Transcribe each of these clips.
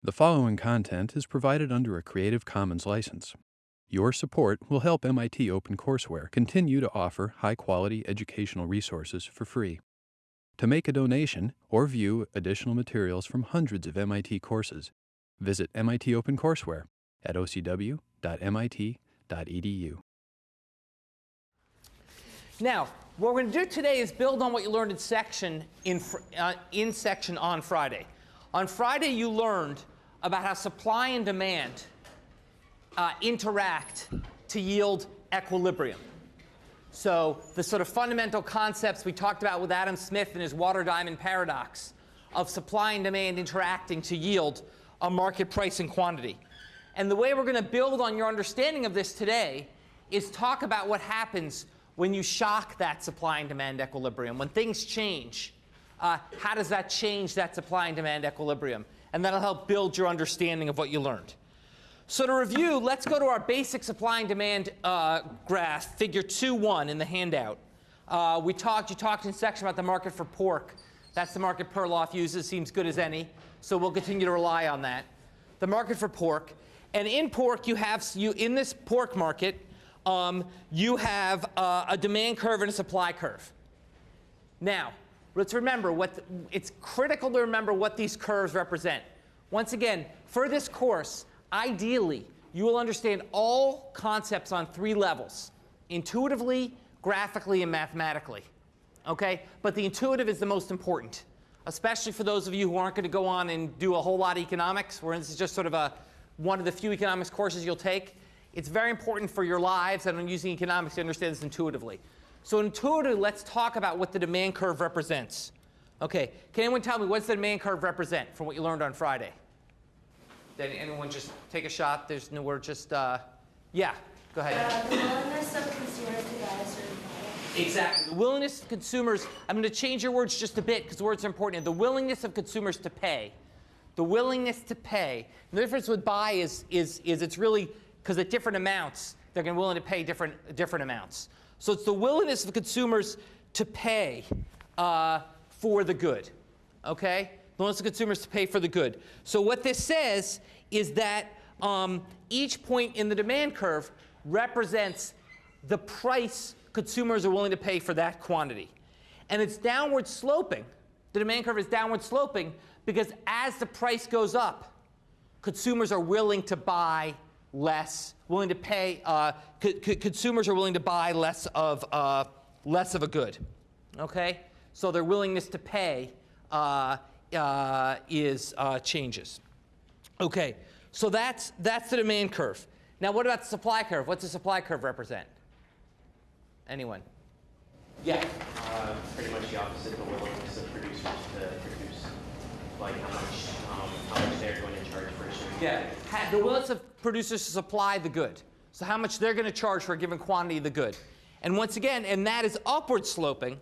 The following content is provided under a Creative Commons license. Your support will help MIT OpenCourseware continue to offer high-quality educational resources for free. To make a donation or view additional materials from hundreds of MIT courses, visit MIT OpenCourseware at ocw.mit.edu. Now, what we're going to do today is build on what you learned in section on Friday. On Friday, you learned about how supply and demand interact to yield equilibrium. So the sort of fundamental concepts we talked about with Adam Smith and his water diamond paradox of supply and demand interacting to yield a market price and quantity. And the way we're going to build on your understanding of this today is talk about what happens when you shock that supply and demand equilibrium. When things change, how does that change that supply and demand equilibrium? And that'll help build your understanding of what you learned. So to review, let's go to our basic supply and demand graph, figure 2.1 in the handout. You talked in section about the market for pork. That's the market Perloff uses, seems good as any. So we'll continue to rely on that. The market for pork. And in pork, in this pork market, you have a demand curve and a supply curve. Now, let's remember, it's critical to remember what these curves represent. Once again, for this course, ideally, you will understand all concepts on 3 levels: intuitively, graphically, and mathematically. Okay? But the intuitive is the most important, especially for those of you who aren't going to go on and do a whole lot of economics, where this is just sort of one of the few economics courses you'll take. It's very important for your lives and on using economics to understand this intuitively. So intuitively, let's talk about what the demand curve represents. OK, can anyone tell me what does the demand curve represent from what you learned on Friday? Did anyone just take a shot? There's no word. Just yeah, go ahead. The willingness of consumers to buy a certain product. Exactly. The willingness of consumers. I'm going to change your words just a bit because the words are important. The willingness of consumers to pay. The willingness to pay. The difference with buy is it's really because at different amounts they're going to be willing to pay different amounts. So it's the willingness of consumers to pay for the good. Okay? The willingness of consumers to pay for the good. So what this says is that each point in the demand curve represents the price consumers are willing to pay for that quantity. And it's downward sloping. The demand curve is downward sloping because as the price goes up, consumers are willing to buy less, willing to pay. Consumers are willing to buy less of a good. Okay, so their willingness to pay changes. Okay, so that's the demand curve. Now, what about the supply curve? What's the supply curve represent? Anyone? Yeah. Pretty much the opposite. The willingness of producers to produce, like how much they're going to charge for a certain. Yeah, the willingness of producers to supply the good. So how much they're going to charge for a given quantity of the good. And once again, and that is upward sloping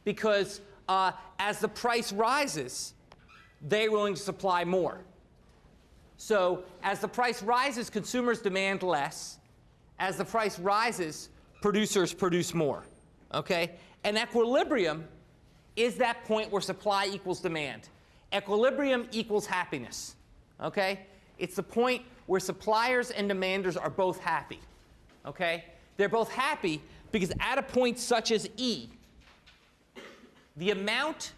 because as the price rises, they're willing to supply more. So as the price rises, consumers demand less. As the price rises, producers produce more. Okay? And equilibrium is that point where supply equals demand. Equilibrium equals happiness. Okay? It's the point where suppliers and demanders are both happy. Okay? They're both happy because at a point such as E, the amount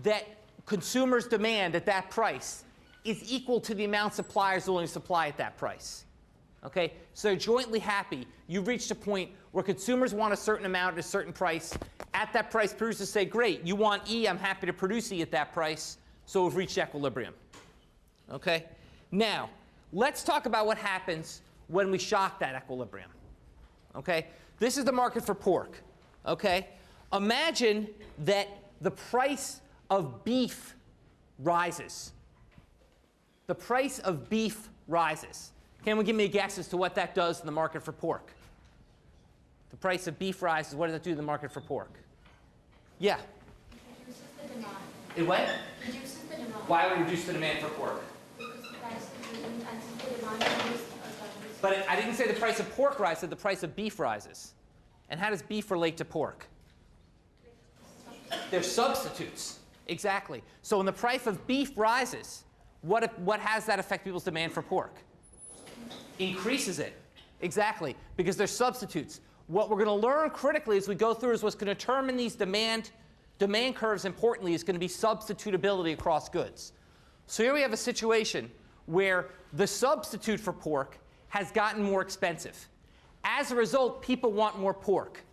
that consumers demand at that price is equal to the amount suppliers are willing to supply at that price. Okay? So they're jointly happy. You've reached a point where consumers want a certain amount at a certain price. At that price, producers say, great, you want E, I'm happy to produce E at that price. So we've reached equilibrium. Okay? Now, let's talk about what happens when we shock that equilibrium. Okay? This is the market for pork. Okay? Imagine that the price of beef rises. The price of beef rises. Can anyone give me a guess as to what that does in the market for pork? The price of beef rises. What does that do to the market for pork? Yeah? It reduces the demand. It what? Reduces the demand. Why would it reduce the demand for pork? Because the price is risen and since the demand reduces. But I didn't say the price of pork rises, I said the price of beef rises. And how does beef relate to pork? They're substitutes. Exactly. So when the price of beef rises, what has that affect people's demand for pork? Increases it. Exactly, because they're substitutes. What we're going to learn critically as we go through is what's going to determine these demand curves, importantly, is going to be substitutability across goods. So here we have a situation where the substitute for pork has gotten more expensive. As a result, people want more pork.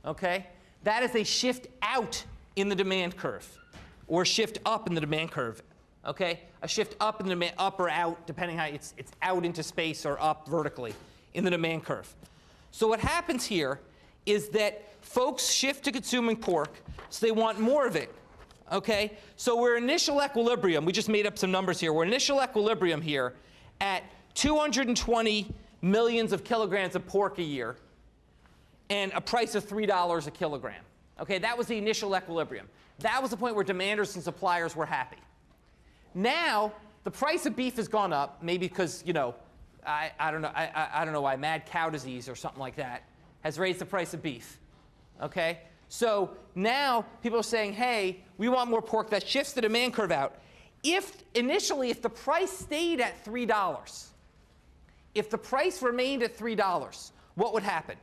Okay? That is a shift out in the demand curve, or shift up in the demand curve. Okay? A shift up in the demand, up or out, depending how it's out into space or up vertically in the demand curve. So what happens here is that folks shift to consuming pork, so they want more of it. Okay? So we're initial equilibrium. We just made up some numbers here. We're initial equilibrium here at 220 millions of kilograms of pork a year and a price of $3 a kilogram. Okay, that was the initial equilibrium. That was the point where demanders and suppliers were happy. Now, the price of beef has gone up, maybe because, you know, I don't know why, mad cow disease or something like that has raised the price of beef. Okay? So now people are saying, hey, we want more pork. That shifts the demand curve out. If the price stayed at $3, if the price remained at $3, what would happen?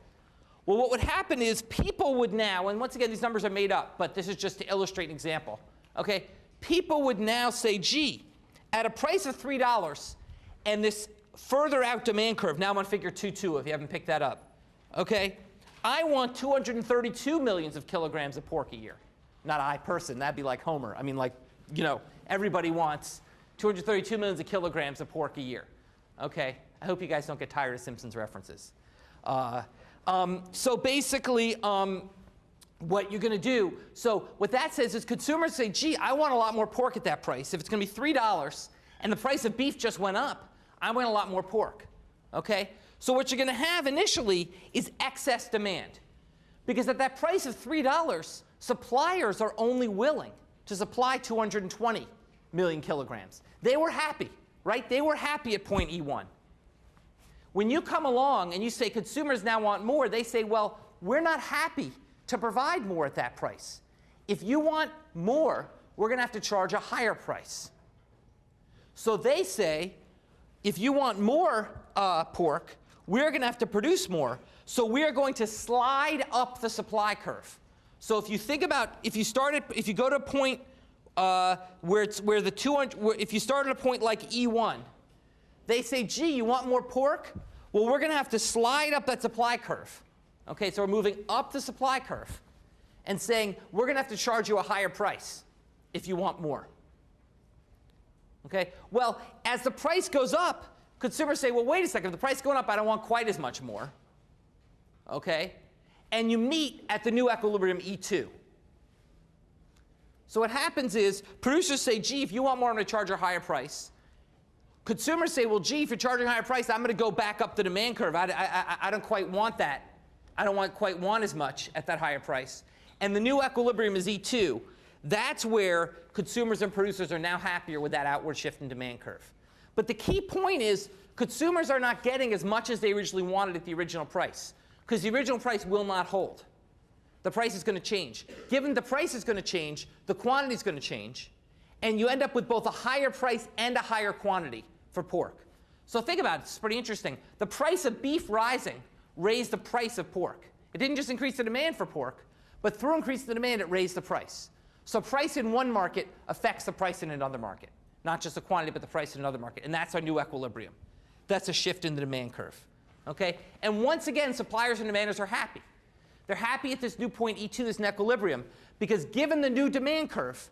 Well, what would happen is people would now, and once again, these numbers are made up, but this is just to illustrate an example. Okay? People would now say, gee, at a price of $3 and this further out demand curve, now I'm on figure 2.2 if you haven't picked that up. Okay? I want 232 millions of kilograms of pork a year. Not I, person. That'd be like Homer. I mean, like, you know, everybody wants 232 millions of kilograms of pork a year. Okay? I hope you guys don't get tired of Simpsons references. So basically, what you're going to do, so what that says is consumers say, gee, I want a lot more pork at that price. If it's going to be $3 and the price of beef just went up, I want a lot more pork. Okay? So what you're going to have initially is excess demand. Because at that price of $3, suppliers are only willing to supply 220 million kilograms. They were happy, right? They were happy at point E1. When you come along and you say consumers now want more, they say, well, we're not happy to provide more at that price. If you want more, we're going to have to charge a higher price. So they say, if you want more pork, we're going to have to produce more. So we're going to slide up the supply curve. So if you think about, if you go to a point if you start at a point like E1, they say, gee, you want more pork? Well, we're going to have to slide up that supply curve. Okay, so we're moving up the supply curve and saying, we're going to have to charge you a higher price if you want more. Okay, well, as the price goes up, consumers say, well, wait a second, if the price is going up, I don't want quite as much more. Okay, and you meet at the new equilibrium E2. So what happens is producers say, gee, if you want more, I'm going to charge a higher price. Consumers say, well, gee, if you're charging a higher price, I'm going to go back up the demand curve. I don't quite want that. I don't quite want as much at that higher price. And the new equilibrium is E2. That's where consumers and producers are now happier with that outward shift in demand curve. But the key point is consumers are not getting as much as they originally wanted at the original price, because the original price will not hold. The price is going to change. Given the price is going to change, the quantity is going to change, and you end up with both a higher price and a higher quantity for pork. So think about it. It's pretty interesting. The price of beef rising raised the price of pork. It didn't just increase the demand for pork, but through increasing the demand, it raised the price. So price in one market affects the price in another market. Not just the quantity, but the price in another market. And that's our new equilibrium. That's a shift in the demand curve. Okay? And once again, suppliers and demanders are happy. They're happy at this new point E2, this equilibrium, because given the new demand curve,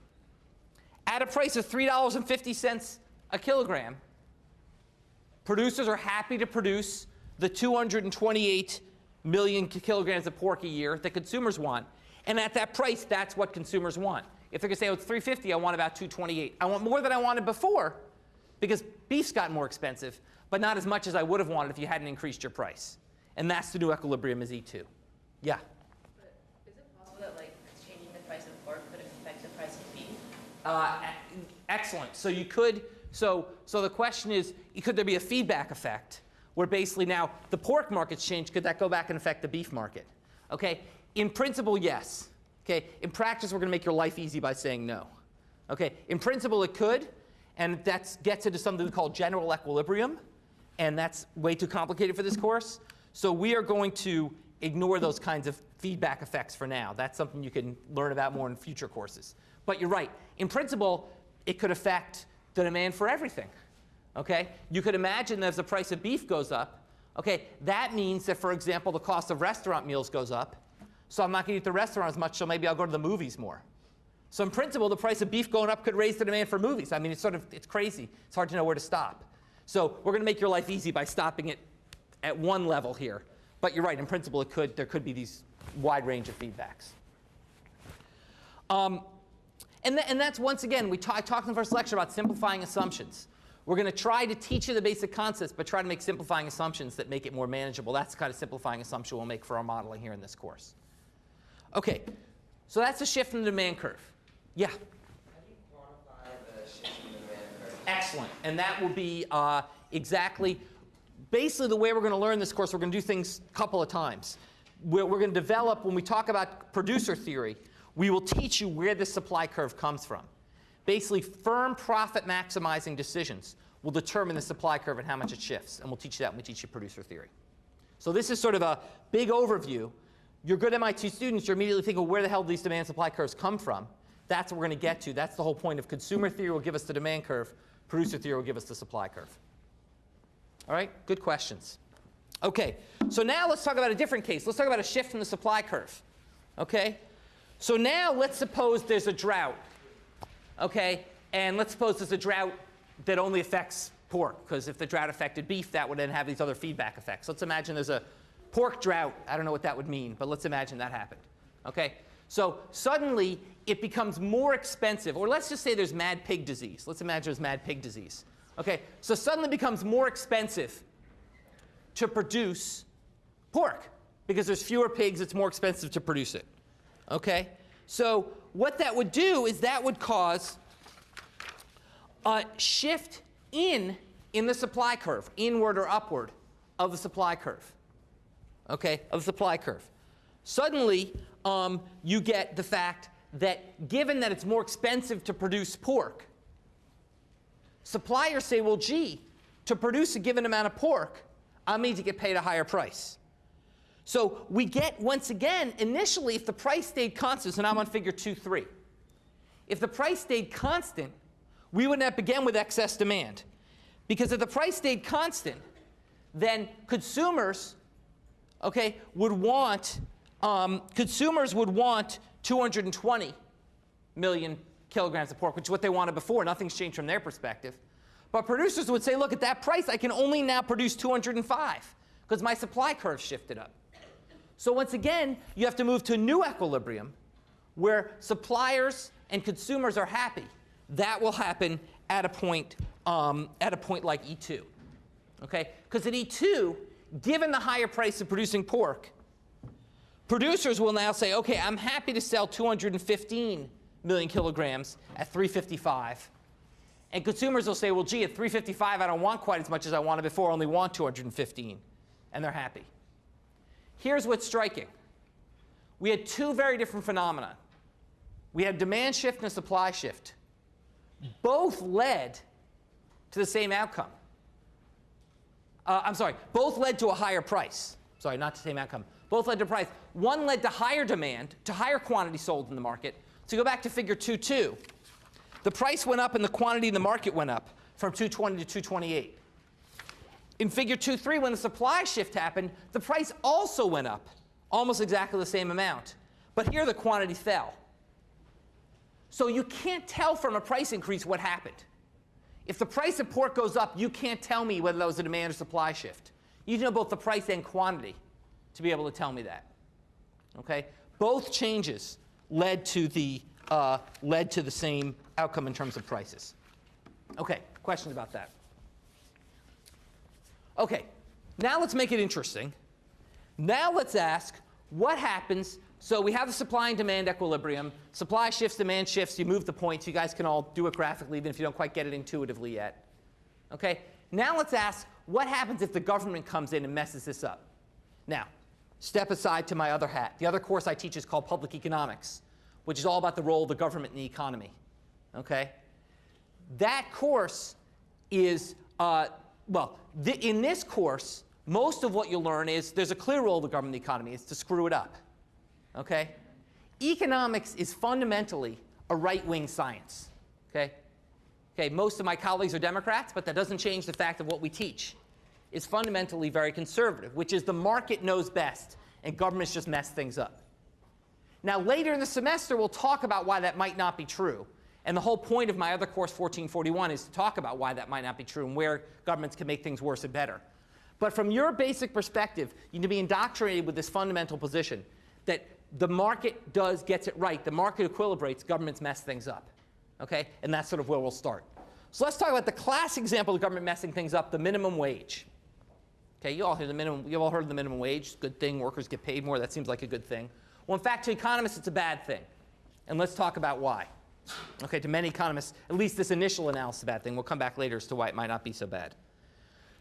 at a price of $3.50 a kilogram, producers are happy to produce the 228 million kilograms of pork a year that consumers want. And at that price, that's what consumers want. If they're going to say, oh, it's $3.50, I want about $2.28. I want more than I wanted before because beef's gotten more expensive, but not as much as I would have wanted if you hadn't increased your price. And that's the new equilibrium is E2. Yeah? But is it possible that like changing the price of pork could affect the price of beef? Excellent. So you could, so the question is, could there be a feedback effect where basically now the pork market's changed? Could that go back and affect the beef market? Okay? In principle, yes. Okay? In practice, we're going to make your life easy by saying no. Okay? In principle, it could. And that gets into something we call general equilibrium. And that's way too complicated for this course. So we are going to ignore those kinds of feedback effects for now. That's something you can learn about more in future courses. But you're right. In principle, it could affect the demand for everything. Okay? You could imagine that as the price of beef goes up, okay, that means that, for example, the cost of restaurant meals goes up. So I'm not going to eat at the restaurant as much, so maybe I'll go to the movies more. So in principle, the price of beef going up could raise the demand for movies. I mean, it's crazy. It's hard to know where to stop. So we're going to make your life easy by stopping it at one level here. But you're right. In principle, there could be these wide range of feedbacks. And that's, once again, I talked in the first lecture about simplifying assumptions. We're going to try to teach you the basic concepts, but try to make simplifying assumptions that make it more manageable. That's the kind of simplifying assumption we'll make for our modeling here in this course. OK, so that's a shift in the demand curve. Yeah? How do you quantify the shift in the demand curve? Excellent. And that will be exactly, basically the way we're going to learn this course, we're going to do things a couple of times. We're going to develop, when we talk about producer theory, we will teach you where this supply curve comes from. Basically, firm profit maximizing decisions will determine the supply curve and how much it shifts. And we'll teach you that when we teach you producer theory. So this is sort of a big overview. You're good MIT students, you're immediately thinking, well, where the hell do these demand supply curves come from? That's what we're going to get to. That's the whole point of consumer theory will give us the demand curve. Producer theory will give us the supply curve. All right, good questions. OK, so now let's talk about a different case. Let's talk about a shift in the supply curve. OK, so now let's suppose there's a drought. OK, and let's suppose there's a drought that only affects pork, because if the drought affected beef, that would then have these other feedback effects. Let's imagine there's a pork drought. I don't know what that would mean, but let's imagine that happened. OK, so suddenly it becomes more expensive, or let's just say there's mad pig disease. Let's imagine there's mad pig disease. OK, so suddenly it becomes more expensive to produce pork, because there's fewer pigs, it's more expensive to produce it. OK, so what that would do is that would cause a shift in the supply curve, inward or upward of the supply curve. OK, of the supply curve. Suddenly, you get the fact that given that it's more expensive to produce pork, suppliers say, well, gee, to produce a given amount of pork, I need to get paid a higher price. So we get, once again, initially, if the price stayed constant, so now I'm on figure 2.3. If the price stayed constant, we would not begin with excess demand. Because if the price stayed constant, then consumers, okay, would want 220 million kilograms of pork, which is what they wanted before. Nothing's changed from their perspective. But producers would say, look, at that price, I can only now produce 205, because my supply curve shifted up. So once again, you have to move to a new equilibrium where suppliers and consumers are happy. That will happen at a point like E2. Okay? Because at E2, given the higher price of producing pork, producers will now say, OK, I'm happy to sell 215 million kilograms at 355. And consumers will say, well, gee, at 355, I don't want quite as much as I wanted before. I only want 215. And they're happy. Here's what's striking. We had two very different phenomena. We had demand shift and a supply shift. Both led to the same outcome. I'm sorry, both led to a higher price. Sorry, not the same outcome. Both led to price. One led to higher demand, to higher quantity sold in the market. So go back to figure 2.2. The price went up and the quantity in the market went up from 220 to 228. In figure 2.3, when the supply shift happened, the price also went up, almost exactly the same amount. But here the quantity fell. So you can't tell from a price increase what happened. If the price of pork goes up, you can't tell me whether that was a demand or supply shift. You need to know both the price and quantity to be able to tell me that. Okay? Both changes led to the same outcome in terms of prices. Okay, questions about that? Okay, now let's make it interesting. Now let's ask what happens. So we have the supply and demand equilibrium. Supply shifts, demand shifts. You move the points. You guys can all do it graphically, even if you don't quite get it intuitively yet. Okay, now let's ask what happens if the government comes in and messes this up. Now, step aside to my other hat. The other course I teach is called Public Economics, which is all about the role of the government in the economy. Okay? that course is, in this course, most of what you'll learn is there's a clear role of the government in the economy. It's to screw it up. Okay? Economics is fundamentally a right-wing science. Okay? Okay, most of my colleagues are Democrats, but that doesn't change the fact that what we teach is fundamentally very conservative, which is the market knows best and governments just mess things up. Now, later in the semester, we'll talk about why that might not be true. And the whole point of my other course, 1441, is to talk about why that might not be true and where governments can make things worse and better. But from your basic perspective, you need to be indoctrinated with this fundamental position that the market gets it right. The market equilibrates, governments mess things up. Okay? And that's sort of where we'll start. So let's talk about the classic example of government messing things up, the minimum wage. Okay, you've all heard of the minimum wage. Good thing, workers get paid more. That seems like a good thing. Well, in fact, to economists, it's a bad thing. And let's talk about why. Okay, to many economists, at least this initial analysis is a bad thing. We'll come back later as to why it might not be so bad.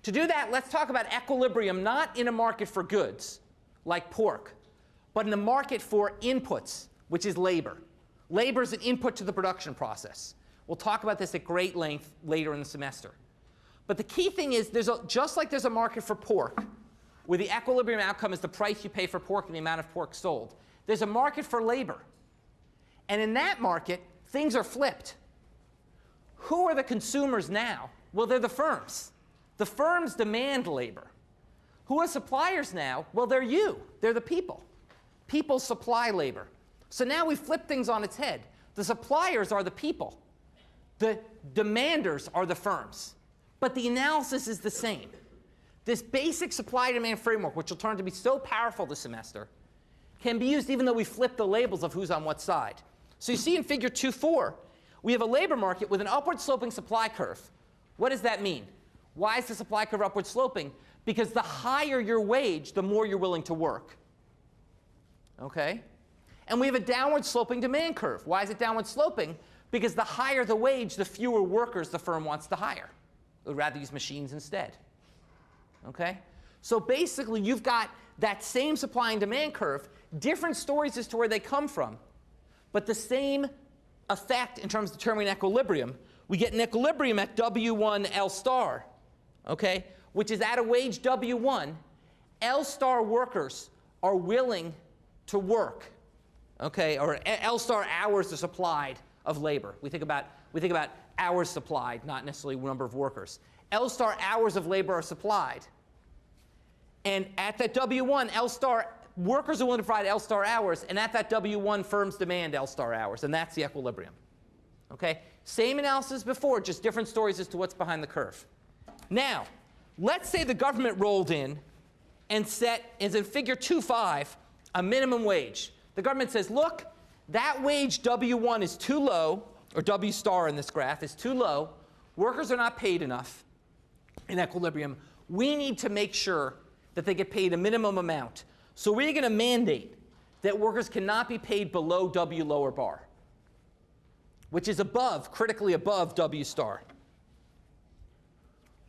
To do that, let's talk about equilibrium, not in a market for goods, like pork, but in a market for inputs, which is labor. Labor is an input to the production process. We'll talk about this at great length later in the semester. But the key thing is, just like there's a market for pork, where the equilibrium outcome is the price you pay for pork and the amount of pork sold, there's a market for labor. And in that market, things are flipped. Who are the consumers now? Well, they're the firms. The firms demand labor. Who are suppliers now? Well, they're you. They're the people. People supply labor. So now we flip things on its head. The suppliers are the people. The demanders are the firms. But the analysis is the same. This basic supply-demand framework, which will turn to be so powerful this semester, can be used even though we flip the labels of who's on what side. So you see in figure 2.4, we have a labor market with an upward sloping supply curve. What does that mean? Why is the supply curve upward sloping? Because the higher your wage, the more you're willing to work. Okay? And we have a downward sloping demand curve. Why is it downward sloping? Because the higher the wage, the fewer workers the firm wants to hire. It would rather use machines instead. Okay? So basically, you've got that same supply and demand curve, different stories as to where they come from, but the same effect in terms of determining equilibrium. We get an equilibrium at W1 L star, okay, which is at a wage W1, L star workers are willing to work, okay, or L star hours are supplied of labor. We think about hours supplied, not necessarily number of workers. L star hours of labor are supplied. And at that W1, L star workers are willing to provide L star hours, and at that W1, firms demand L star hours, and that's the equilibrium. Okay? Same analysis before, just different stories as to what's behind the curve. Now, let's say the government rolled in and set, as in figure 2.5, a minimum wage. The government says, look, that wage W1 is too low, or W star in this graph is too low. Workers are not paid enough in equilibrium. We need to make sure that they get paid a minimum amount. So we're going to mandate that workers cannot be paid below W lower bar, which is above, critically above W star.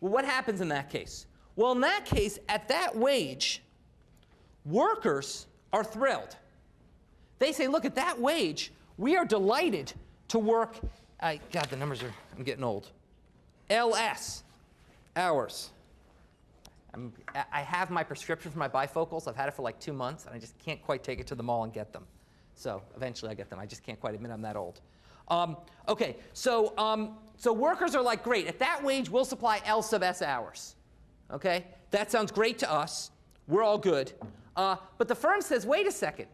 Well, what happens in that case? Well, in that case, at that wage, workers are thrilled. They say, look, at that wage, we are delighted to work, God, the numbers are, I'm getting old, LS, hours. I have my prescription for my bifocals. I've had it for like 2 months, and I just can't quite take it to the mall and get them. So eventually I get them. I just can't quite admit I'm that old. Okay, so workers are like, great. At that wage, we'll supply L sub S hours. Okay? That sounds great to us. We're all good. But the firm says, wait a second.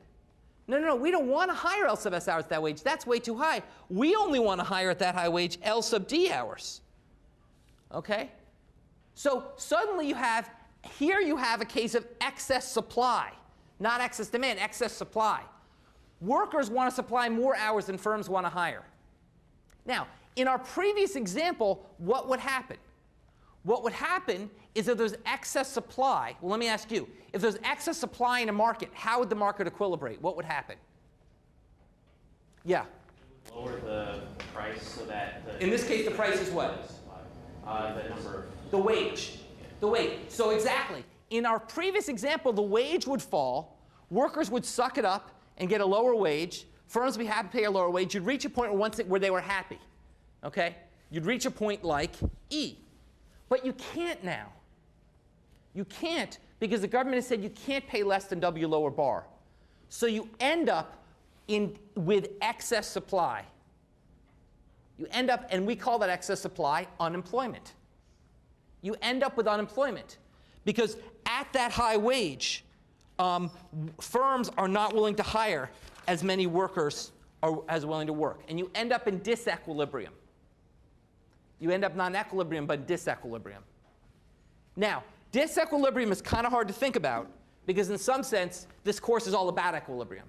No, we don't want to hire L sub S hours at that wage. That's way too high. We only want to hire at that high wage L sub D hours. Okay? So suddenly you have a case of excess supply, not excess demand, excess supply. Workers want to supply more hours than firms want to hire. Now, in our previous example, what would happen? What would happen is if there's excess supply. Well, let me ask you, if there's excess supply in a market, how would the market equilibrate? What would happen? Yeah? Lower the price so that in this case, the price is what? The number of... The wage. The wage. So exactly. In our previous example, the wage would fall. Workers would suck it up and get a lower wage. Firms would be happy to pay a lower wage. You'd reach a point where they were happy. Okay? You'd reach a point like E. But you can't now. You can't because the government has said you can't pay less than W lower bar. So you end up with excess supply. You end up, and we call that excess supply unemployment. You end up with unemployment because at that high wage, firms are not willing to hire as many workers as willing to work. And you end up in disequilibrium. You end up not in equilibrium, but disequilibrium. Now, disequilibrium is kind of hard to think about because in some sense, this course is all about equilibrium.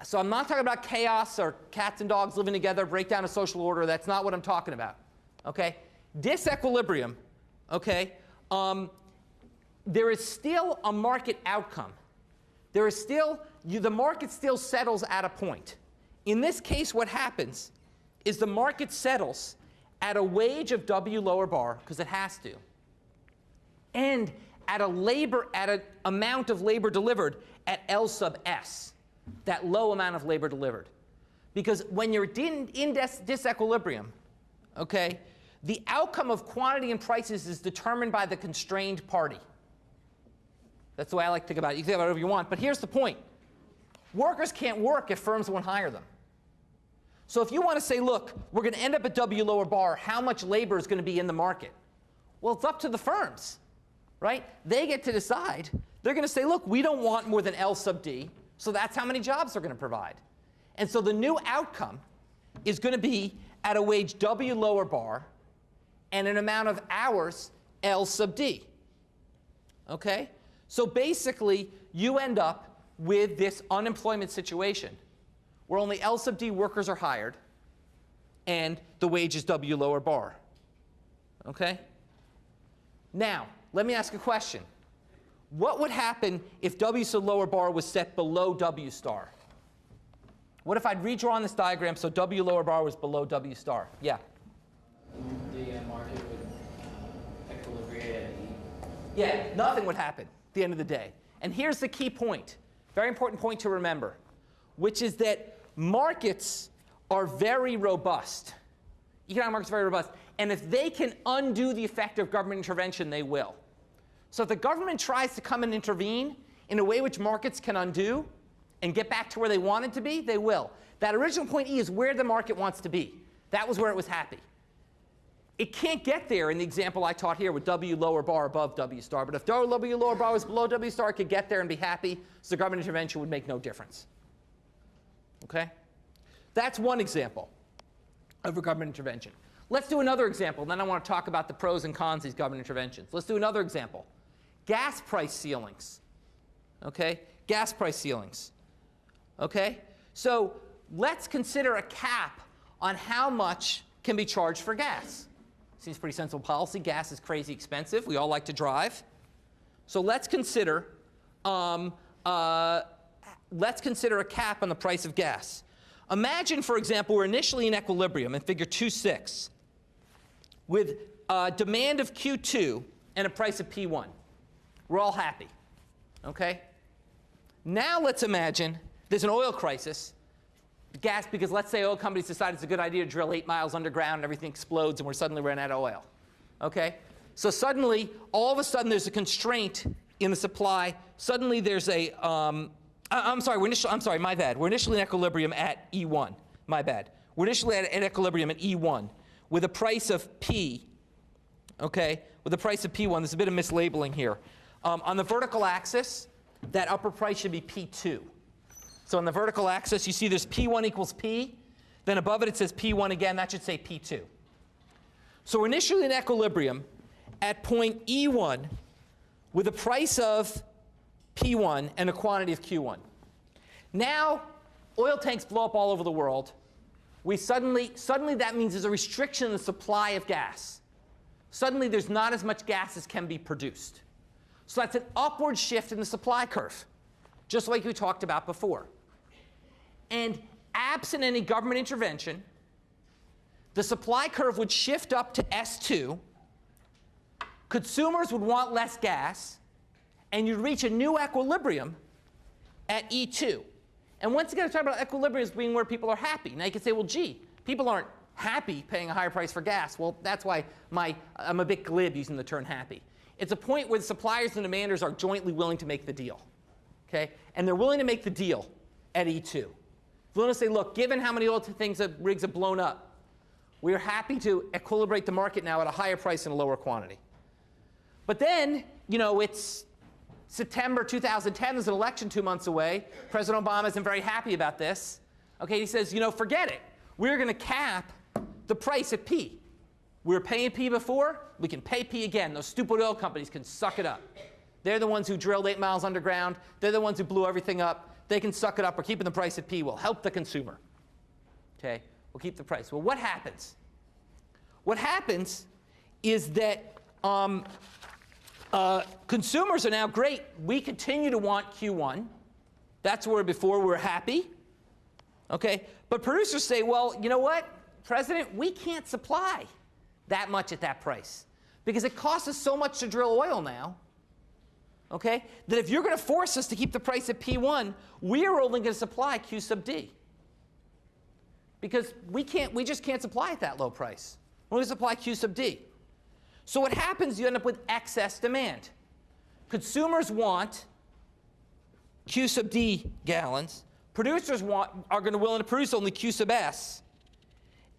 So I'm not talking about chaos or cats and dogs living together, breakdown of social order. That's not what I'm talking about. Okay? Disequilibrium, okay, there is still a market outcome. There is still, the market still settles at a point. In this case, what happens is the market settles at a wage of W lower bar, because it has to, and at an amount of labor delivered at L sub S, that low amount of labor delivered. Because when you're in disequilibrium, okay, the outcome of quantity and prices is determined by the constrained party. That's the way I like to think about it. You can think about it whatever you want, but here's the point. Workers can't work if firms won't hire them. So if you want to say, look, we're going to end up at W lower bar, how much labor is going to be in the market? Well, it's up to the firms, right? They get to decide. They're going to say, look, we don't want more than L sub D, so that's how many jobs they're going to provide. And so the new outcome is going to be at a wage W lower bar and an amount of hours L sub D. Okay? So basically, you end up with this unemployment situation where only L sub D workers are hired and the wage is W lower bar. Okay? Now, let me ask a question. What would happen if W sub lower bar was set below W star? What if I'd redrawn this diagram so W lower bar was below W star? Yeah? The market would equilibrate at E. Yeah, nothing would happen at the end of the day. And here's the key point, very important point to remember, which is that markets are very robust. Economic markets are very robust. And if they can undo the effect of government intervention, they will. So if the government tries to come and intervene in a way which markets can undo and get back to where they wanted to be, they will. That original point E is where the market wants to be. That was where it was happy. It can't get there in the example I taught here with W lower bar above W star. But if W lower bar was below W star, it could get there and be happy, so government intervention would make no difference. Okay? That's one example of a government intervention. Let's do another example, and then I want to talk about the pros and cons of these government interventions. Let's do another example. Gas price ceilings. Okay? Gas price ceilings. Okay? So let's consider a cap on how much can be charged for gas. Seems pretty sensible policy. Gas is crazy expensive. We all like to drive. So let's consider a cap on the price of gas. Imagine, for example, we're initially in equilibrium in figure 2.6 with demand of Q2 and a price of P1. We're all happy. Okay? Now let's imagine there's an oil crisis. Gas, because let's say oil companies decide it's a good idea to drill 8 miles underground and everything explodes and we're suddenly running out of oil. Okay? So suddenly, all of a sudden, there's a constraint in the supply. Suddenly, there's a I'm sorry, my bad. We're initially in equilibrium at E1. My bad. We're initially at equilibrium at E1 with a price of P, okay, with a price of P1. There's a bit of mislabeling here. On the vertical axis, that upper price should be P2. So on the vertical axis, you see there's P1 equals P. Then above it, it says P1 again. That should say P2. So we're initially in equilibrium at point E1 with a price of P1 and a quantity of Q1. Now, oil tanks blow up all over the world. Suddenly that means there's a restriction in the supply of gas. Suddenly there's not as much gas as can be produced. So that's an upward shift in the supply curve, just like we talked about before. And absent any government intervention, the supply curve would shift up to S2. Consumers would want less gas, and you'd reach a new equilibrium at E2. And once again, I'm talking about equilibrium as being where people are happy. Now you can say, well, gee, people aren't happy paying a higher price for gas. Well, that's why I'm a bit glib using the term happy. It's a point where the suppliers and demanders are jointly willing to make the deal. Okay? And they're willing to make the deal at E2. They're willing to say, look, given how many oil rigs have blown up, we're happy to equilibrate the market now at a higher price and a lower quantity. But then, it's September 2010, there's an election 2 months away. President Obama isn't very happy about this. Okay, he says, forget it. We're going to cap the price at P. We were paying P before, we can pay P again. Those stupid oil companies can suck it up. They're the ones who drilled 8 miles underground. They're the ones who blew everything up. They can suck it up. We're keeping the price at P. We'll help the consumer. Okay, we'll keep the price. Well, what happens? What happens is that consumers are now great. We continue to want Q1. That's where before we were happy. Okay, but producers say, well, you know what, President, we can't supply that much at that price because it costs us so much to drill oil now. Okay, that if you're going to force us to keep the price at P1, we are only going to supply Q sub D because we just can't supply at that low price. We're going to supply Q sub D. So what happens, you end up with excess demand. Consumers want Q sub D gallons. Producers are going to willing to produce only Q sub S.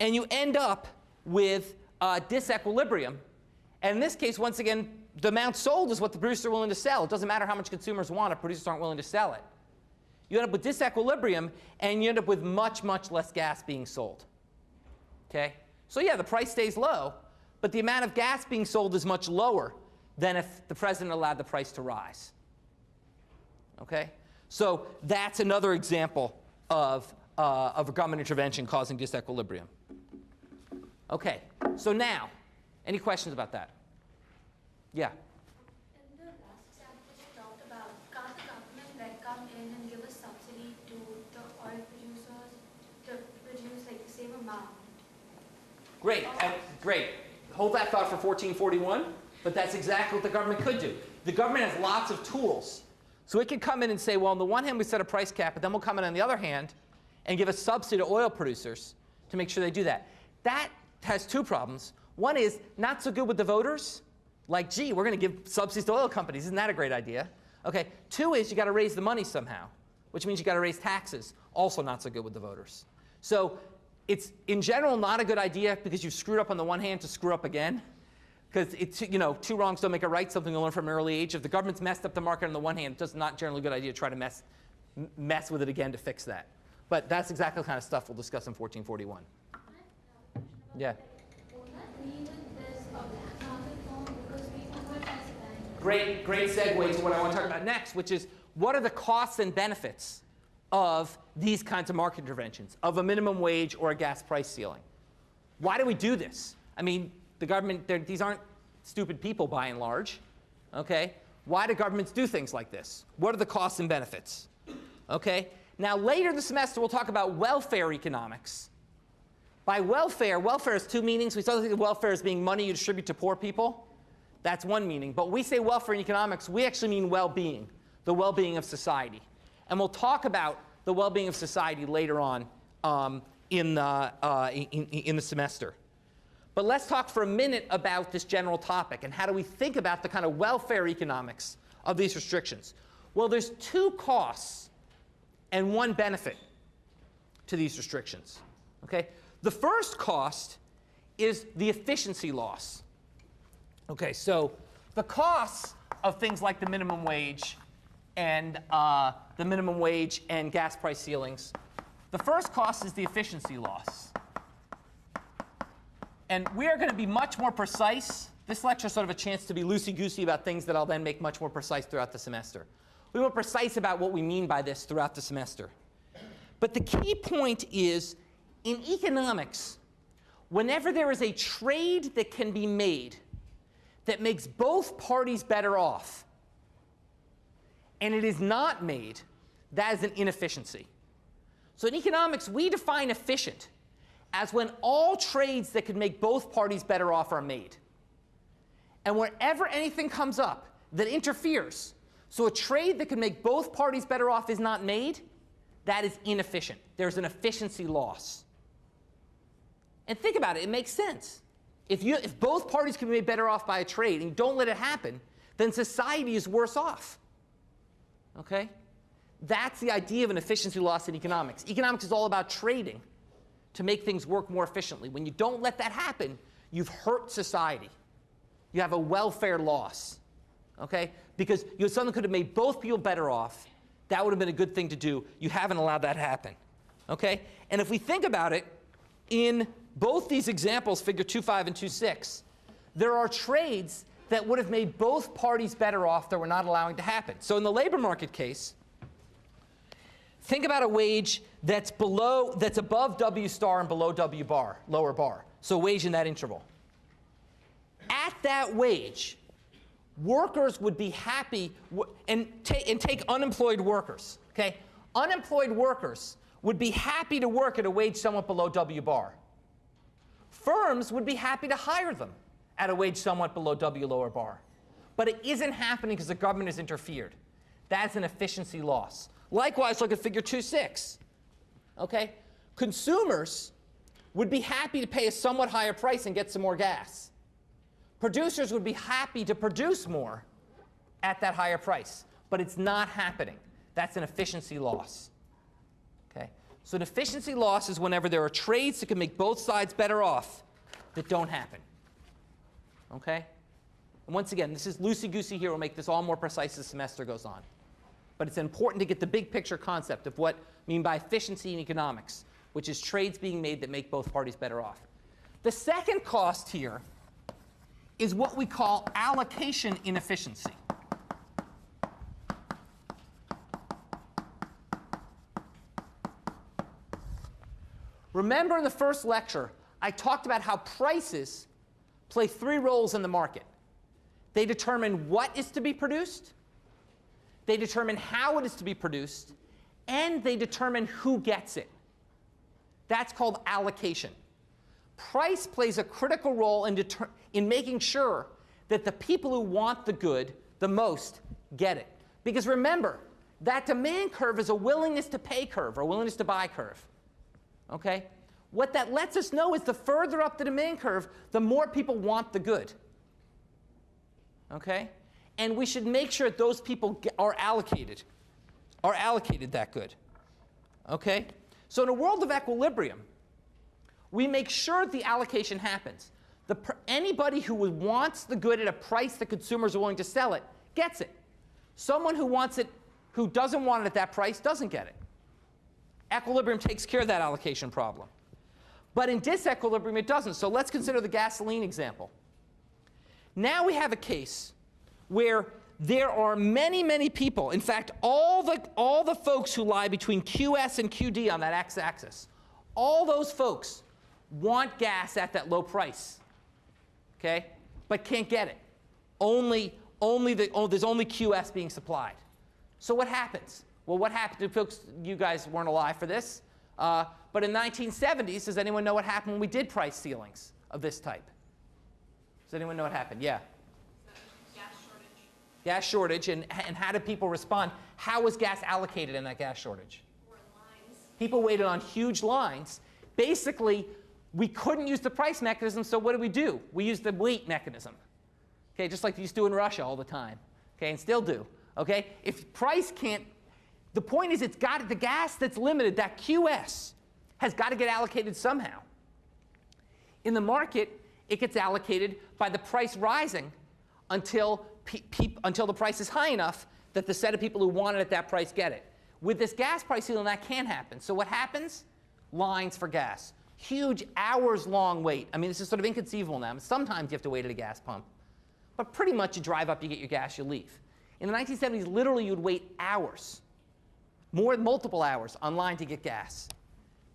And you end up with disequilibrium. And in this case, once again, the amount sold is what the producers are willing to sell. It doesn't matter how much consumers want if producers aren't willing to sell it. You end up with disequilibrium, and you end up with much, much less gas being sold. Okay? So yeah, the price stays low, but the amount of gas being sold is much lower than if the president allowed the price to rise. Okay? So that's another example of a government intervention causing disequilibrium. Okay, so now, any questions about that? Yeah? In the last example you talked about, can't the government come in and give a subsidy to the oil producers to produce the same amount? Great, great. Hold that thought for 1441, but that's exactly what the government could do. The government has lots of tools. So it could come in and say, well, on the one hand, we set a price cap, but then we'll come in on the other hand and give a subsidy to oil producers to make sure they do that. That has two problems. One is not so good with the voters. Like, gee, we're going to give subsidies to oil companies. Isn't that a great idea? Okay. Two is you got to raise the money somehow, which means you got to raise taxes. Also not so good with the voters. So it's, in general, not a good idea because you've screwed up on the one hand to screw up again. Because it's, two wrongs don't make a right, something you learn from an early age. If the government's messed up the market on the one hand, it's not generally a good idea to try to mess with it again to fix that. But that's exactly the kind of stuff we'll discuss in 1441. Yeah. Great segue to what I want to talk about next, which is what are the costs and benefits of these kinds of market interventions, of a minimum wage or a gas price ceiling? Why do we do this? I mean, the government, these aren't stupid people by and large. Okay? Why do governments do things like this? What are the costs and benefits? Okay? Now, later in the semester, we'll talk about welfare economics. By welfare has two meanings. We start to think of welfare as being money you distribute to poor people. That's one meaning. But when we say welfare in economics, we actually mean well-being, the well-being of society. And we'll talk about the well-being of society later on in the semester. But let's talk for a minute about this general topic and how do we think about the kind of welfare economics of these restrictions. Well, there's two costs and one benefit to these restrictions. Okay? The first cost is the efficiency loss. Okay, so the costs of things like the minimum wage and gas price ceilings, the first cost is the efficiency loss. And we are going to be much more precise. This lecture is sort of a chance to be loosey-goosey about things that I'll then make much more precise throughout the semester. We're more precise about what we mean by this throughout the semester. But the key point is, in economics, whenever there is a trade that can be made that makes both parties better off, and it is not made, that is an inefficiency. So in economics, we define efficient as when all trades that could make both parties better off are made. And wherever anything comes up that interferes, so a trade that could make both parties better off is not made, that is inefficient. There's an efficiency loss. And think about it, it makes sense. If both parties can be made better off by a trade and you don't let it happen, then society is worse off. Okay? That's the idea of an efficiency loss in economics. Economics is all about trading to make things work more efficiently. When you don't let that happen, you've hurt society. You have a welfare loss. Okay? Because something could have made both people better off. That would have been a good thing to do. You haven't allowed that to happen. Okay? And if we think about it, in both these examples, figure 2.5 and 2.6, there are trades that would have made both parties better off that we're not allowing to happen. So in the labor market case, think about a wage that's above W star and below W bar, lower bar. So wage in that interval. At that wage, workers would be happy, and take unemployed workers. Okay? Unemployed workers would be happy to work at a wage somewhat below W bar. Firms would be happy to hire them at a wage somewhat below W lower bar. But it isn't happening because the government has interfered. That's an efficiency loss. Likewise, look at figure 2.6. Okay? Consumers would be happy to pay a somewhat higher price and get some more gas. Producers would be happy to produce more at that higher price. But it's not happening. That's an efficiency loss. Okay? So an efficiency loss is whenever there are trades that can make both sides better off that don't happen. Okay? And once again, this is loosey-goosey here. We'll make this all more precise as the semester goes on. But it's important to get the big picture concept of what I mean by efficiency in economics, which is trades being made that make both parties better off. The second cost here is what we call allocation inefficiency. Remember in the first lecture, I talked about how prices play three roles in the market. They determine what is to be produced, they determine how it is to be produced, and they determine who gets it. That's called allocation. Price plays a critical role in making sure that the people who want the good the most get it. Because remember, that demand curve is a willingness to pay curve or a willingness to buy curve. Okay? What that lets us know is the further up the demand curve, the more people want the good. Okay? And we should make sure that those people are allocated that good. Okay? So in a world of equilibrium, we make sure the allocation happens. Anybody who wants the good at a price that consumers are willing to sell it gets it. Someone who doesn't want it at that price doesn't get it. Equilibrium takes care of that allocation problem. But in disequilibrium, it doesn't. So let's consider the gasoline example. Now we have a case where there are many, many people, in fact, all the folks who lie between QS and QD on that x-axis, all those folks want gas at that low price, okay, but can't get it. There's only QS being supplied. So what happens? Well, what happened? Folks, you guys weren't alive for this, but in the 1970s, does anyone know what happened when we did price ceilings of this type? Does anyone know what happened? Yeah. Gas shortage, and how did people respond? How was gas allocated in that gas shortage? People waited on huge lines. Basically, we couldn't use the price mechanism, so what do? We used the wait mechanism. Okay, just like they used to do in Russia all the time. Okay, and still do. Okay? If price can't, the point is it's got the gas that's limited, that QS, has got to get allocated somehow. In the market, it gets allocated by the price rising until the price is high enough that the set of people who want it at that price get it. With this gas price ceiling, that can't happen. So what happens? Lines for gas. Huge hours-long wait. I mean, this is sort of inconceivable now. Sometimes you have to wait at a gas pump. But pretty much you drive up, you get your gas, you leave. In the 1970s, literally you'd wait hours, multiple hours, on line to get gas.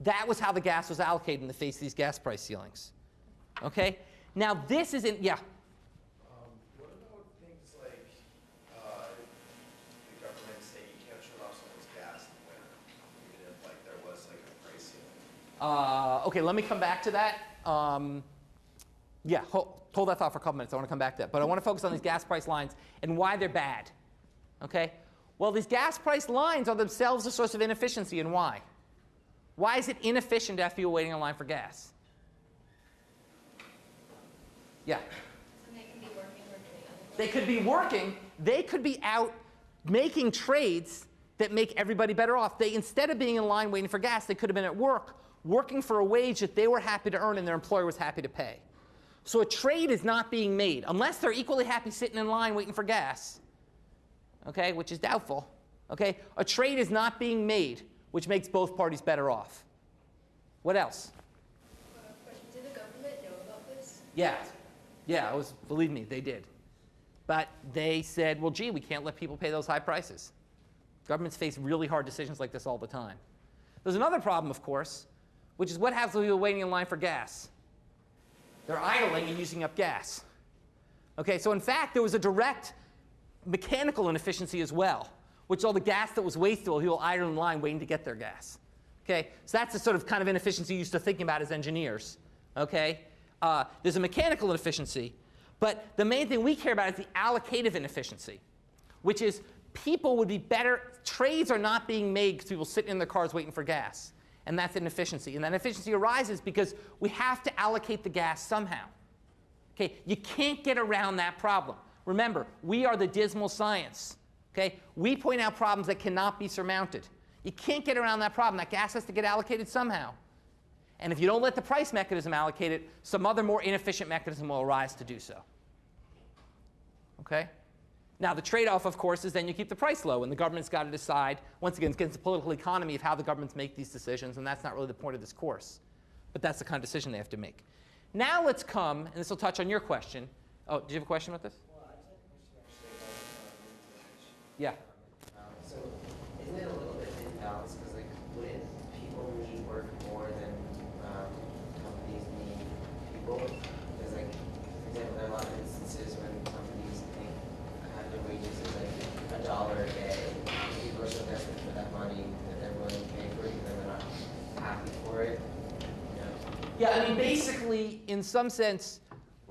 That was how the gas was allocated in the face of these gas price ceilings. Okay? Now this isn't, yeah? What about things like the government saying you can't shut off someone's gas in the winter, even if like there was like a price ceiling? Okay, let me come back to that. Yeah, hold that thought for a couple minutes. I want to come back to that. But I want to focus on these gas price lines and why they're bad. Okay? Well, these gas price lines are themselves a source of inefficiency, and why? Why is it inefficient to have people waiting in line for gas? Yeah. So they can be working or doing other things. They could be working. They could be out making trades that make everybody better off. They, instead of being in line waiting for gas, they could have been at work, working for a wage that they were happy to earn and their employer was happy to pay. So a trade is not being made, unless they're equally happy sitting in line waiting for gas, okay, which is doubtful. Okay? A trade is not being made, which makes both parties better off. What else? Did the government know about this? Yeah. Yeah, believe me, they did. But they said, well, gee, we can't let people pay those high prices. Governments face really hard decisions like this all the time. There's another problem, of course, which is what happens when people are waiting in line for gas. They're idling and using up gas. Okay, so in fact, there was a direct mechanical inefficiency as well, which is all the gas that was wasted while people idle in line waiting to get their gas. Okay, so that's the sort of kind of inefficiency you're used to thinking about as engineers. Okay, there's a mechanical inefficiency, but the main thing we care about is the allocative inefficiency, which is people would be better, trades are not being made because people sit in their cars waiting for gas. And that's inefficiency. And that inefficiency arises because we have to allocate the gas somehow. Okay, you can't get around that problem. Remember, we are the dismal science. Okay, we point out problems that cannot be surmounted. You can't get around that problem. That gas has to get allocated somehow. And if you don't let the price mechanism allocate it, some other more inefficient mechanism will arise to do so. Okay? Now, the trade-off, of course, is then you keep the price low, and the government's got to decide. Once again, it's against the political economy of how the governments make these decisions, and that's not really the point of this course. But that's the kind of decision they have to make. Now let's come, and this will touch on your question. Oh, do you have a question about this? Well, I just have a question actually about Yeah. so isn't it a little bit imbalanced? Because like, wouldn't people need work more than companies need people? Because like, for example, there are a lot of instances when companies think their wages is like $1 a day. People are so desperate for that money that they're willing to pay for it, even though they're not happy for it. You know? Yeah, I mean, basically, in some sense,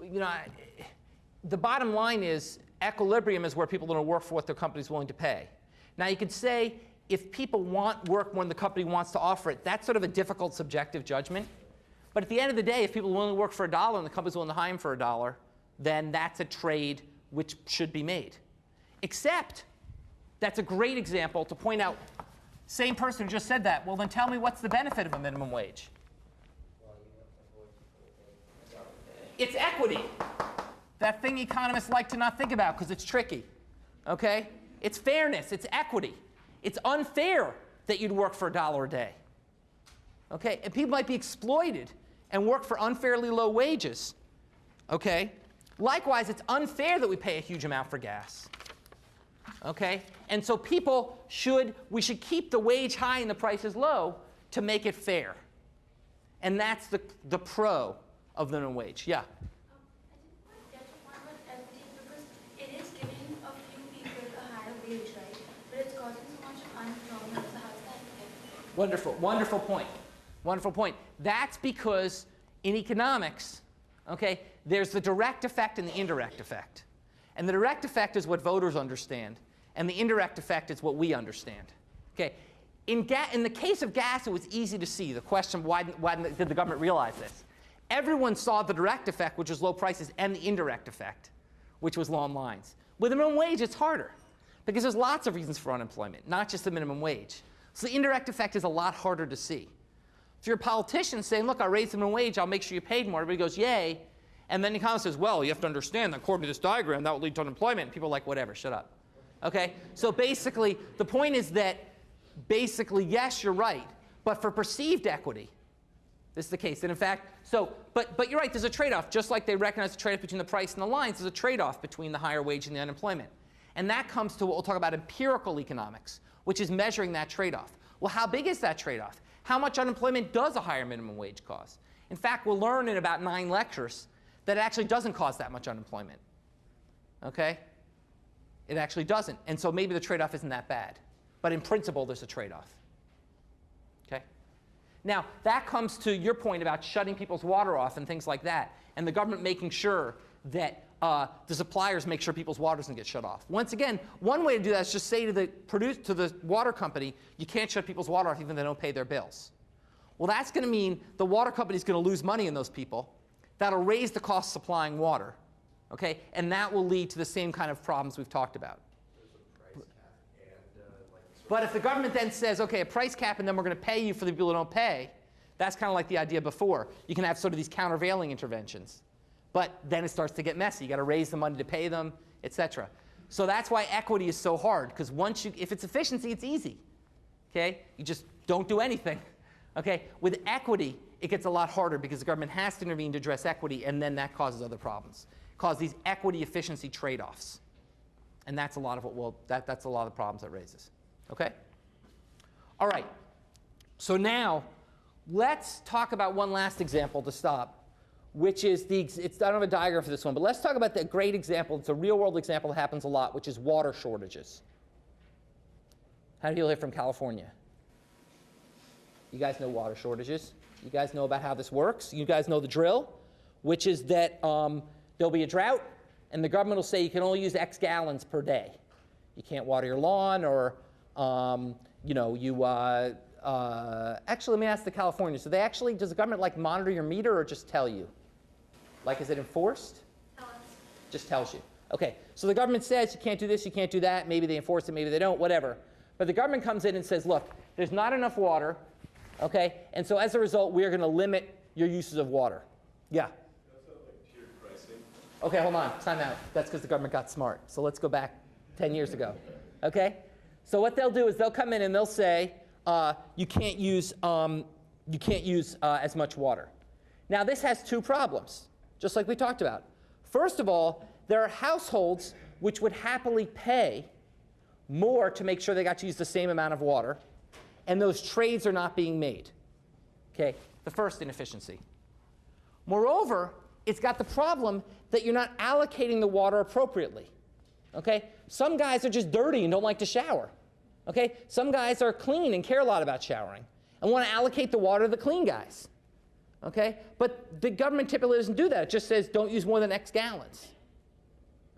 you know, the bottom line is equilibrium is where people are going to work for what their company's willing to pay. Now, you could say if people want work when the company wants to offer it, that's sort of a difficult subjective judgment. But at the end of the day, if people are willing to work for $1 and the company's willing to hire them for $1, then that's a trade which should be made. Except, that's a great example to point out, same person who just said that, well, then tell me what's the benefit of a minimum wage? It's equity. That thing economists like to not think about because it's tricky. Okay? It's fairness. It's equity. It's unfair that you'd work for $1 a day. Okay? And people might be exploited and work for unfairly low wages. Okay? Likewise, it's unfair that we pay a huge amount for gas. Okay? And so we should keep the wage high and the prices low to make it fair. And that's the pro of the minimum wage. Yeah? I didn't quite get the point about equity because it is giving a few people a higher wage, right? But it's causing so much unemployment. So how's that equity? Wonderful. Wonderful point. Wonderful point. That's because in economics, okay, there's the direct effect and the indirect effect. And the direct effect is what voters understand, and the indirect effect is what we understand. Okay? In the case of gas, it was easy to see. The question, why did the government realize this? Everyone saw the direct effect, which was low prices, and the indirect effect, which was long lines. With the minimum wage, it's harder, because there's lots of reasons for unemployment, not just the minimum wage. So the indirect effect is a lot harder to see. If you're a politician saying, look, I'll raise the minimum wage, I'll make sure you paid more, everybody goes, yay. And then the economist says, well, you have to understand that according to this diagram, that will lead to unemployment. And people are like, whatever, shut up. Okay? So basically, the point is that basically, yes, you're right. But for perceived equity, this is the case. And in fact, but you're right, there's a trade-off. Just like they recognize the trade-off between the price and the lines, there's a trade-off between the higher wage and the unemployment. And that comes to what we'll talk about empirical economics, which is measuring that trade-off. Well, how big is that trade-off? How much unemployment does a higher minimum wage cause? In fact, we'll learn in about 9 lectures that it actually doesn't cause that much unemployment. Okay? It actually doesn't. And so maybe the trade-off isn't that bad. But in principle, there's a trade-off. Okay? Now, that comes to your point about shutting people's water off and things like that, and the government making sure that the suppliers make sure people's water doesn't get shut off. Once again, one way to do that is just say to the water company, you can't shut people's water off even if they don't pay their bills. Well, that's going to mean the water company is going to lose money in those people. that'll raise the cost of supplying water. Okay? And that will lead to the same kind of problems we've talked about. But if the government then says, okay, a price cap, and then we're going to pay you for the people who don't pay, that's kind of like the idea before. You can have sort of these countervailing interventions. But then it starts to get messy. You've got to raise the money to pay them, et cetera. So that's why equity is so hard, because if it's efficiency, it's easy. Okay? You just don't do anything. Okay? With equity, it gets a lot harder because the government has to intervene to address equity, and then that causes other problems. It causes these equity efficiency trade-offs. And that's a lot of that's a lot of the problems that raises. Okay? All right. So now, let's talk about one last example to stop, which is I don't have a diagram for this one, but let's talk about the great example. It's a real-world example that happens a lot, which is water shortages. How do people here from California? You guys know water shortages. You guys know about how this works. You guys know the drill, which is that there'll be a drought, and the government will say you can only use X gallons per day. You can't water your lawn, or actually, let me ask the California. So does the government like monitor your meter or just tell you? Like, is it enforced? Tell us. Just tells you. Okay, so the government says you can't do this, you can't do that. Maybe they enforce it, maybe they don't, whatever. But the government comes in and says, look, there's not enough water, okay? And so as a result, we are going to limit your uses of water. Yeah? That's not like tiered pricing. Okay, hold on, time out. That's because the government got smart. So let's go back 10 years ago, okay? So what they'll do is they'll come in and they'll say, you can't use as much water. Now this has two problems, just like we talked about. First of all, there are households which would happily pay more to make sure they got to use the same amount of water, and those trades are not being made. Okay, the first inefficiency. Moreover, it's got the problem that you're not allocating the water appropriately. Okay, some guys are just dirty and don't like to shower. Okay, some guys are clean and care a lot about showering and want to allocate the water to the clean guys. Okay, but the government typically doesn't do that. It just says don't use more than X gallons.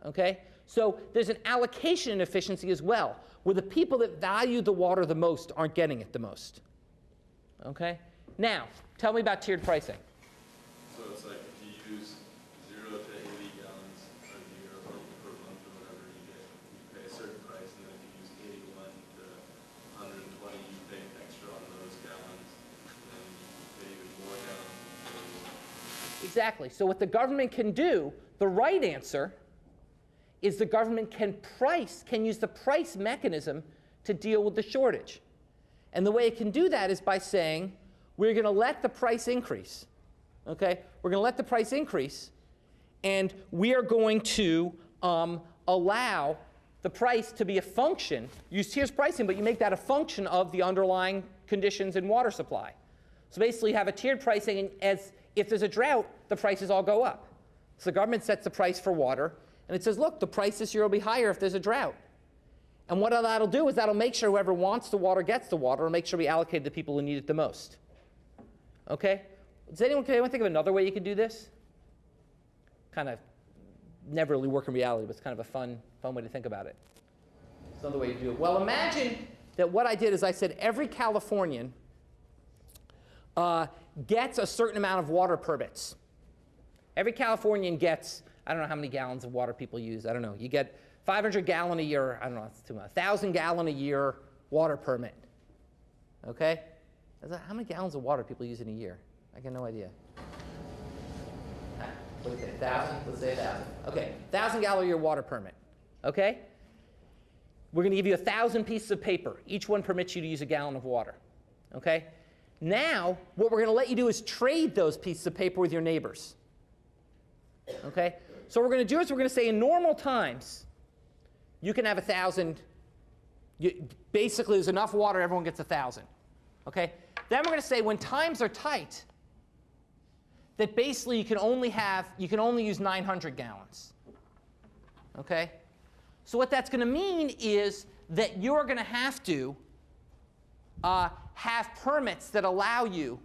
Okay, so there's an allocation inefficiency as well, where the people that value the water the most aren't getting it the most. Okay, now tell me about tiered pricing. So it's like if you use 0 to 80 gallons a year or equivalent or whatever you pay a certain price, and then if you use 81 to 120, you pay extra on those gallons, and then you pay even more gallons. Exactly. So what the government can do, the right answer, is the government can use the price mechanism to deal with the shortage. And the way it can do that is by saying, we're going to let the price increase. Okay? We're going to let the price increase, and we are going to allow the price to be a function. Here's pricing, but you make that a function of the underlying conditions in water supply. So basically, you have a tiered pricing, and if there's a drought, the prices all go up. So the government sets the price for water, and it says, look, the price this year will be higher if there's a drought. And what that'll do is that'll make sure whoever wants the water gets the water, and make sure we allocate it to people who need it the most. Okay? Can anyone think of another way you could do this? Kind of never really work in reality, but it's kind of a fun way to think about it. It's another way to do it. Well, imagine that what I did is I said every Californian gets a certain amount of water permits. Every Californian gets, I don't know how many gallons of water people use. I don't know. You get 500 gallon a year, I don't know, it's too much, 1,000 gallon a year water permit. Okay? How many gallons of water people use in a year? I got no idea. What do you say, 1,000? Let's say 1,000. Okay, 1,000 gallon a year water permit. Okay? We're going to give you 1,000 pieces of paper. Each one permits you to use a gallon of water. Okay? Now, what we're going to let you do is trade those pieces of paper with your neighbors. Okay? So what we're going to do is we're going to say in normal times, you can have 1,000. Basically, there's enough water, everyone gets 1,000. Okay? Then we're going to say when times are tight, that basically you can only use 900 gallons. Okay? So what that's going to mean is that you're going to have to have permits that allow you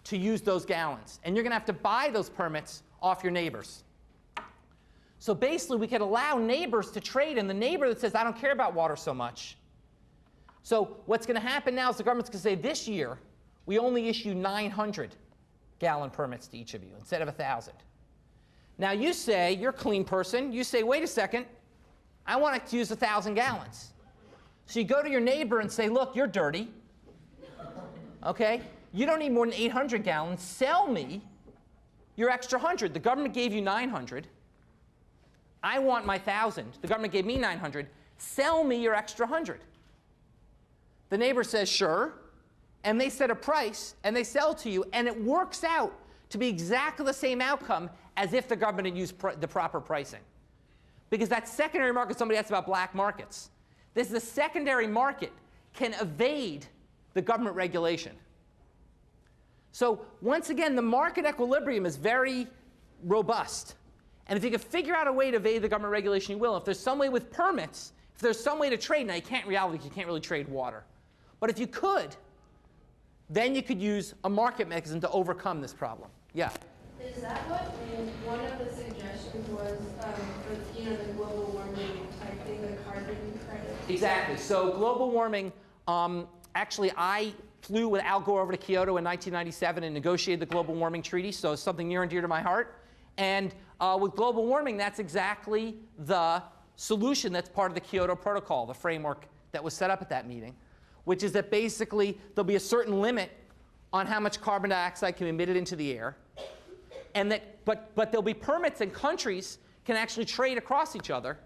to use those gallons. And you're going to have to buy those permits off your neighbors. So basically, we could allow neighbors to trade, and the neighbor that says, I don't care about water so much. So what's going to happen now is the government's going to say, this year, we only issue 900 gallon permits to each of you instead of 1,000. Now you say, you're a clean person, you say, wait a second, I want it to use 1,000 gallons. So you go to your neighbor and say, look, you're dirty. Okay? You don't need more than 800 gallons. Sell me your extra 100. The government gave you 900. I want my 1,000. The government gave me 900. Sell me your extra 100. The neighbor says, sure. And they set a price, and they sell to you, and it works out to be exactly the same outcome as if the government had used the proper pricing. Because that secondary market, somebody asked about black markets. This is a secondary market can evade the government regulation. So once again, the market equilibrium is very robust. And if you can figure out a way to evade the government regulation, you will. If there's some way with permits, if there's some way to trade, now you can't in reality, you can't really trade water. But if you could, then you could use a market mechanism to overcome this problem. Yeah? Is that what one of the suggestions was for the global warming type thing, the carbon credit? Exactly. So global warming, actually I flew with Al Gore over to Kyoto in 1997 and negotiated the global warming treaty, so it's something near and dear to my heart. And with global warming, that's exactly the solution that's part of the Kyoto Protocol, the framework that was set up at that meeting, which is that basically there'll be a certain limit on how much carbon dioxide can be emitted into the air. And that, but there'll be permits, and countries can actually trade across each other.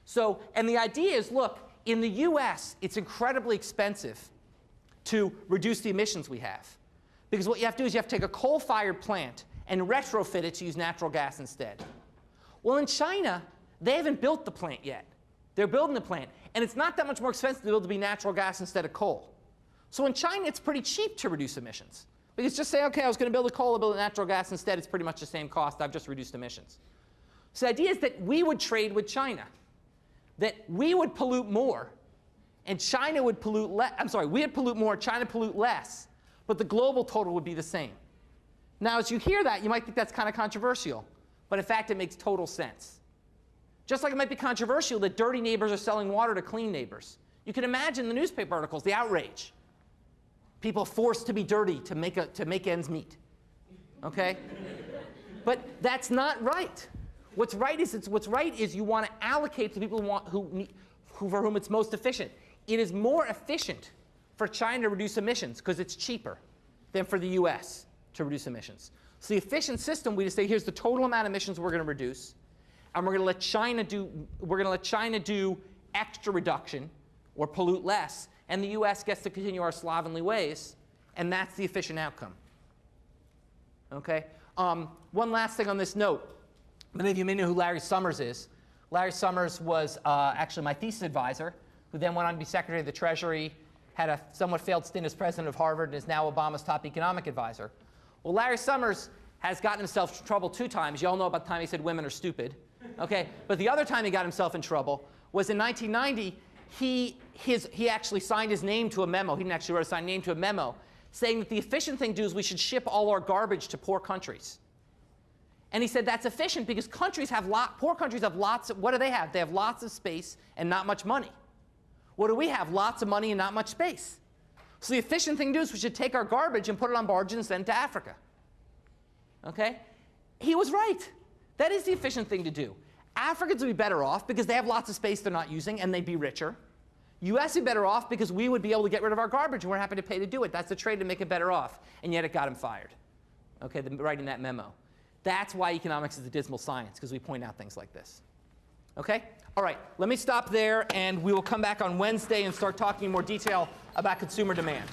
So, and the idea is, look, in the US, it's incredibly expensive to reduce the emissions we have. Because what you have to do is you have to take a coal-fired plant and retrofit it to use natural gas instead. Well, in China, they haven't built the plant yet. They're building the plant. And it's not that much more expensive to build to be natural gas instead of coal. So in China, it's pretty cheap to reduce emissions. Because just say, OK, I was going to build a coal, I'll build a natural gas instead. It's pretty much the same cost. I've just reduced emissions. So the idea is that we would trade with China, that we would pollute more, and China would pollute less. I'm sorry, we would pollute more, China pollute less, but the global total would be the same. Now, as you hear that, you might think that's kind of controversial, but in fact, it makes total sense. Just like it might be controversial that dirty neighbors are selling water to clean neighbors. You can imagine the newspaper articles, the outrage. People forced to be dirty to make ends meet. Okay? But that's not right. What's right is you want to allocate to people for whom it's most efficient. It is more efficient for China to reduce emissions because it's cheaper than for the US to reduce emissions. So the efficient system, we just say, here's the total amount of emissions we're going to reduce, and we're going to let China do extra reduction or pollute less, and the US gets to continue our slovenly ways, and that's the efficient outcome. Okay? One last thing on this note. Many of you may know who Larry Summers is. Larry Summers was actually my thesis advisor, who then went on to be Secretary of the Treasury, had a somewhat failed stint as president of Harvard, and is now Obama's top economic advisor. Well, Larry Summers has gotten himself in trouble 2 times. You all know about the time he said women are stupid. Okay? But the other time he got himself in trouble was in 1990. He actually signed his name to a memo. He didn't actually write a signed name to a memo saying that the efficient thing to do is we should ship all our garbage to poor countries. And he said that's efficient because poor countries have lots of, what do they have? They have lots of space and not much money. What do we have? Lots of money and not much space. So the efficient thing to do is we should take our garbage and put it on barges and send it to Africa. Okay? He was right. That is the efficient thing to do. Africans would be better off because they have lots of space they're not using, and they'd be richer. US would be better off because we would be able to get rid of our garbage, and we're happy to pay to do it. That's the trade to make it better off. And yet it got him fired. Okay, writing that memo. That's why economics is a dismal science, because we point out things like this. Okay? All right, let me stop there, and we will come back on Wednesday and start talking in more detail about consumer demand.